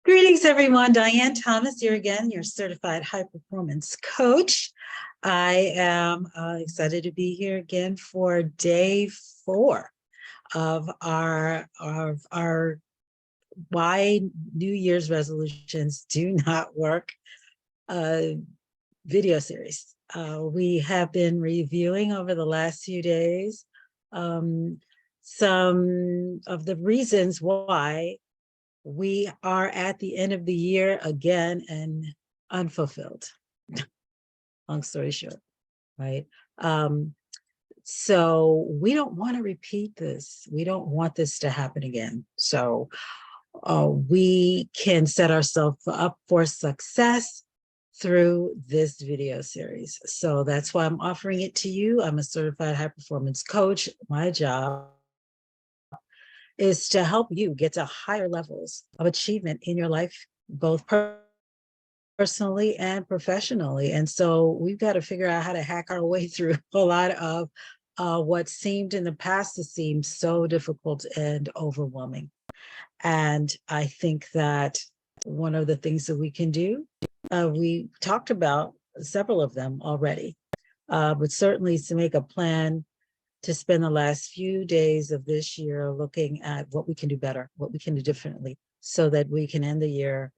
Greetings, everyone. Diane Thomas here again, your certified high performance coach. I am excited to be here again for day 4 of our Why New Year's Resolutions Do Not Work video series. We have been reviewing over the last few days some of the reasons why we are at the end of the year again and unfulfilled. Long story short, right? So we don't want to repeat this. We don't want this to happen again. So we can set ourselves up for success through this video series. So that's why I'm offering it to you. I'm a certified high performance coach. My job is to help you get to higher levels of achievement in your life, both personally and professionally. And so we've got to figure out how to hack our way through a lot of what seemed in the past to seem so difficult and overwhelming. And I think that one of the things that we can do, we talked about several of them already, but certainly to make a plan to spend the last few days of this year looking at what we can do better, what we can do differently, so that we can end the year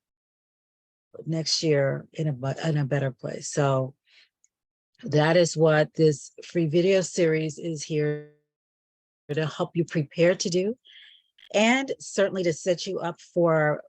next year in a better place. So that is what this free video series is here to help you prepare to do, and certainly to set you up for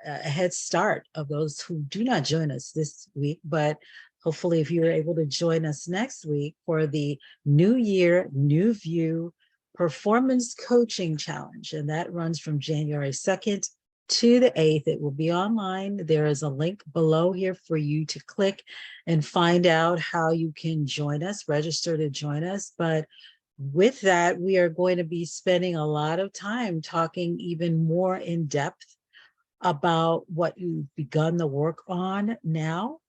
a head start of those who do not join us this week, but hopefully if you're able to join us next week for the New Year, New View Performance Coaching Challenge. And that runs from January 2nd to the 8th. It will be online. There is a link below here for you to click and find out how you can join us, register to join us. But with that, we are going to be spending a lot of time talking even more in depth about what you've begun the work on now,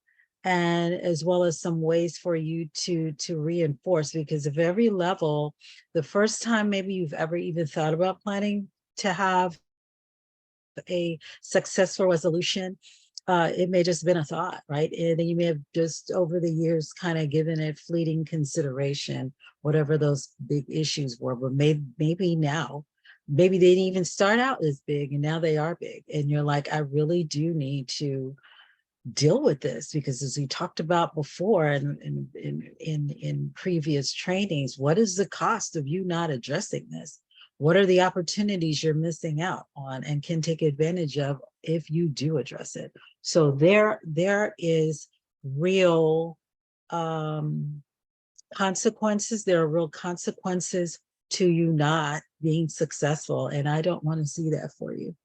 and as well as some ways for you to reinforce, because of every level, the first time maybe you've ever even thought about planning to have a successful resolution, it may just been a thought, right? And then you may have just over the years kind of given it fleeting consideration, whatever those big issues were. But maybe now, maybe they didn't even start out as big and now they are big. And you're like, I really do need to deal with this, because as we talked about before and in previous trainings, what is the cost of you not addressing this? What are the opportunities you're missing out on and can take advantage of if you do address it? So there is real consequences. There are real consequences to you not being successful. And I don't want to see that for you.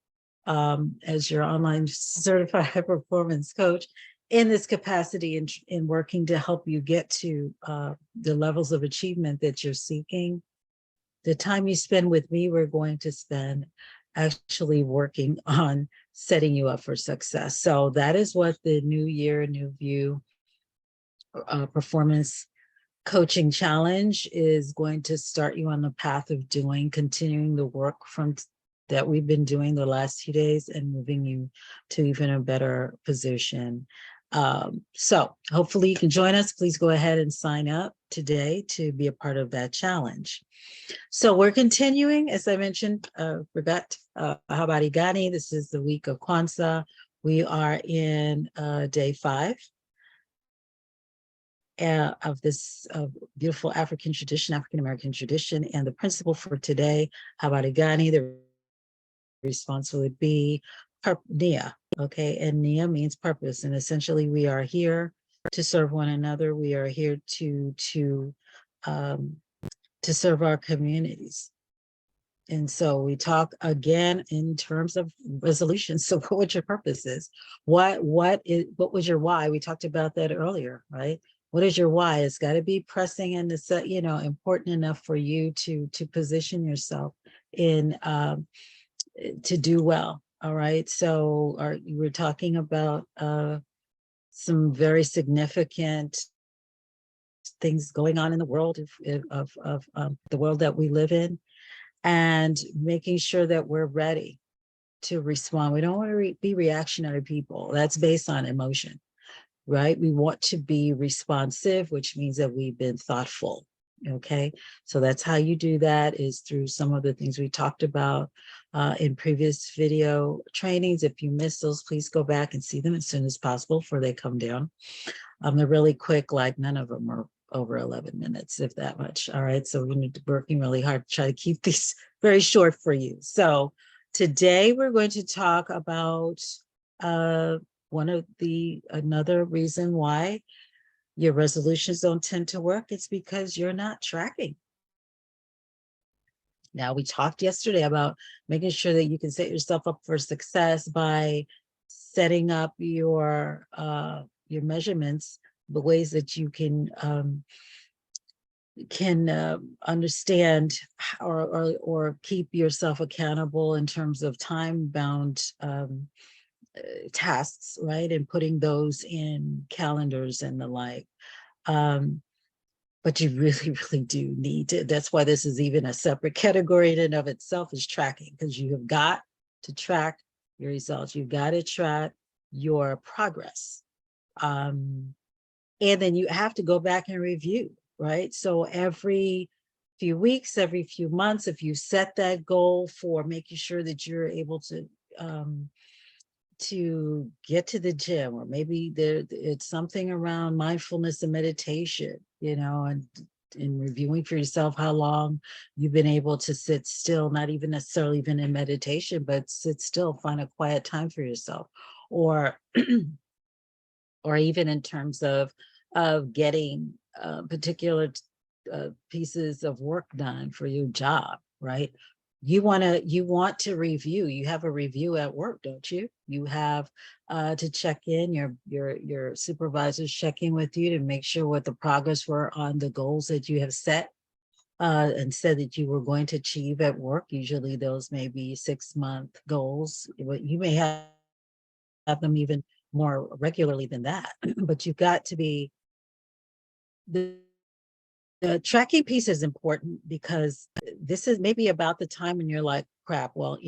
As your online certified performance coach in this capacity in working to help you get to the levels of achievement that you're seeking. The time you spend with me, we're going to spend actually working on setting you up for success. So that is what the New Year, New View Performance Coaching Challenge is going to start you on the path of doing, continuing the work from that we've been doing the last few days and moving you to even a better position. So hopefully you can join us. Please go ahead and sign up today to be a part of that challenge. So we're continuing, as I mentioned, forgot Habari Gani. This is the week of Kwanzaa. We are in day 5 of this beautiful African tradition, African-American tradition. And the principle for today, Habari Gani, the response would be Nia, okay? And Nia means purpose. And essentially we are here to serve one another. We are here to serve our communities. And so we talk again in terms of resolutions. So what your purpose is, what was your why? We talked about that earlier, right? What is your why? It's got to be pressing and important enough for you to position yourself in to do well. All right. So we're talking about some very significant things going on in the world of the world that we live in, and making sure that we're ready. to respond. We don't want to be reactionary people. That's based on emotion, right? We want to be responsive, which means that we've been thoughtful. Okay, so that's how you do that, is through some of the things we talked about in previous video trainings. If you missed those, please go back and see them as soon as possible before they come down. They're really quick, like none of them are over 11 minutes, if that much. All right, so we're working really hard to try to keep these very short for you. So today we're going to talk about another reason why your resolutions don't tend to work. It's because you're not tracking. Now, we talked yesterday about making sure that you can set yourself up for success by setting up your measurements, the ways that you can understand or keep yourself accountable in terms of time-bound tasks, right? And putting those in calendars and the like. But you really, really do need to. That's why this is even a separate category in and of itself, is tracking, because you have got to track your results. You've got to track your progress. And then you have to go back and review, right? So every few weeks, every few months, if you set that goal for making sure that you're able to get to the gym, or maybe it's something around mindfulness and meditation, and in reviewing for yourself how long you've been able to sit still, not even necessarily even in meditation, but sit still, find a quiet time for yourself, or or even in terms of getting particular pieces of work done for your job, right? You want to review. You have a review at work, don't you? You have to check in. Your supervisors check in with you to make sure what the progress were on the goals that you have set and said that you were going to achieve at work. Usually those may be 6-month goals, but you may have them even more regularly than that. But you've got to be the tracking piece is important, because this is maybe about the time when you're like, crap, well,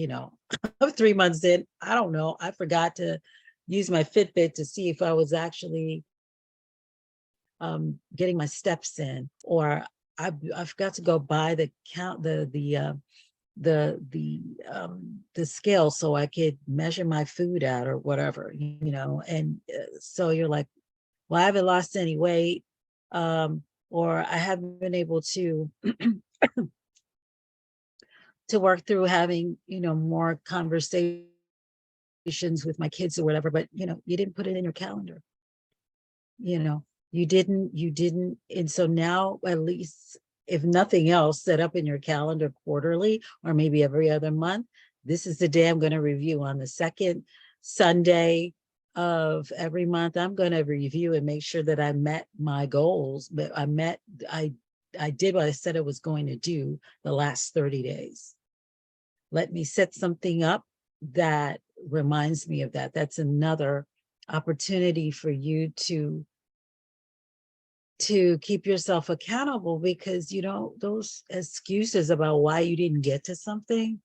I'm 3 months in, I don't know, I forgot to use my Fitbit to see if I was actually getting my steps in, or I forgot to go buy the scale so I could measure my food out or whatever, and so you're like, well, I haven't lost any weight, or I haven't been able to to work through having, more conversations with my kids or whatever, but you didn't put it in your calendar. You didn't. And so now, at least, if nothing else, set up in your calendar quarterly or maybe every other month. This is the day I'm going to review. On the second Sunday of every month, I'm going to review and make sure that I met my goals, but I did what I said I was going to do the last 30 days. Let me set something up that reminds me of that. That's another opportunity for you to keep yourself accountable, because those excuses about why you didn't get to something,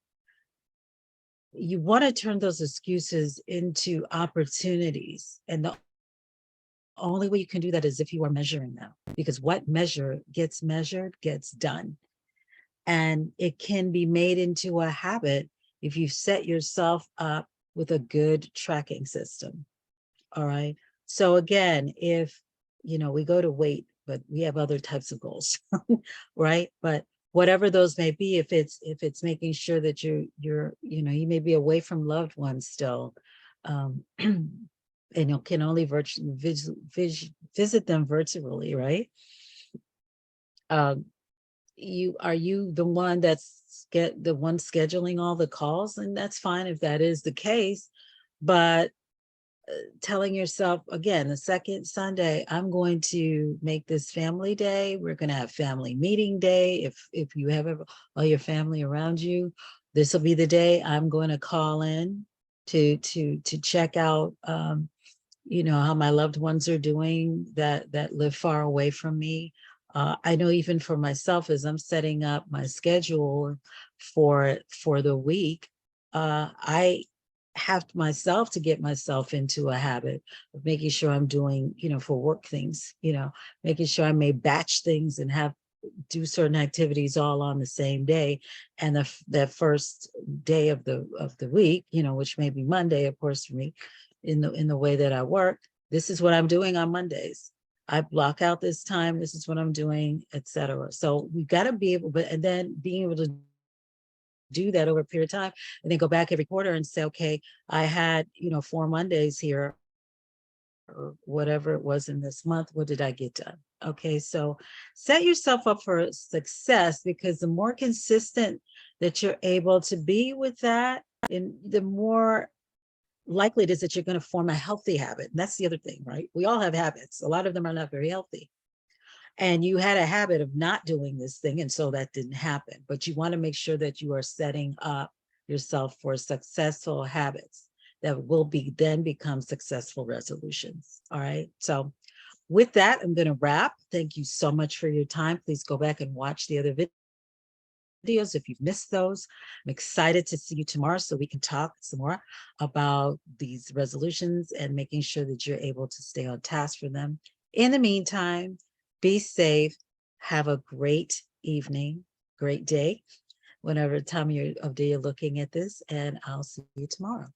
you want to turn those excuses into opportunities. And the only way you can do that is if you are measuring them, because what gets measured gets done. And it can be made into a habit if you set yourself up with a good tracking system. All right. So again, if we go to weight, but we have other types of goals, right? But whatever those may be, if it's making sure that you may be away from loved ones still, and you can only virtually visit them virtually, right? Are you the one scheduling all the calls? And that's fine if that is the case, but telling yourself, again, the second Sunday, I'm going to make this family day. We're going to have family meeting day. If you have all your family around you, this will be the day I'm going to call in to check out, how my loved ones are doing that live far away from me. I know even for myself, as I'm setting up my schedule for the week, I have myself to get myself into a habit of making sure I'm doing, for work things, making sure I may batch things and have do certain activities all on the same day. And that first day of the week, which may be Monday, of course, for me, in the way that I work, this is what I'm doing on Mondays. I block out this time, this is what I'm doing, etc. So we got to be able, and then being able to do that over a period of time, and then go back every quarter and say, okay, I had, 4 Mondays here, or whatever it was in this month, what did I get done? Okay, so set yourself up for success, because the more consistent that you're able to be with that, and the more likely it is that you're going to form a healthy habit. And that's the other thing, right? We all have habits. A lot of them are not very healthy. And you had a habit of not doing this thing, and so that didn't happen. But you want to make sure that you are setting up yourself for successful habits that will then become successful resolutions. All right. So with that, I'm going to wrap. Thank you so much for your time. Please go back and watch the other videos if you've missed those. I'm excited to see you tomorrow so we can talk some more about these resolutions and making sure that you're able to stay on task for them. In the meantime, be safe. Have a great evening, great day, whenever time of day you're looking at this, and I'll see you tomorrow.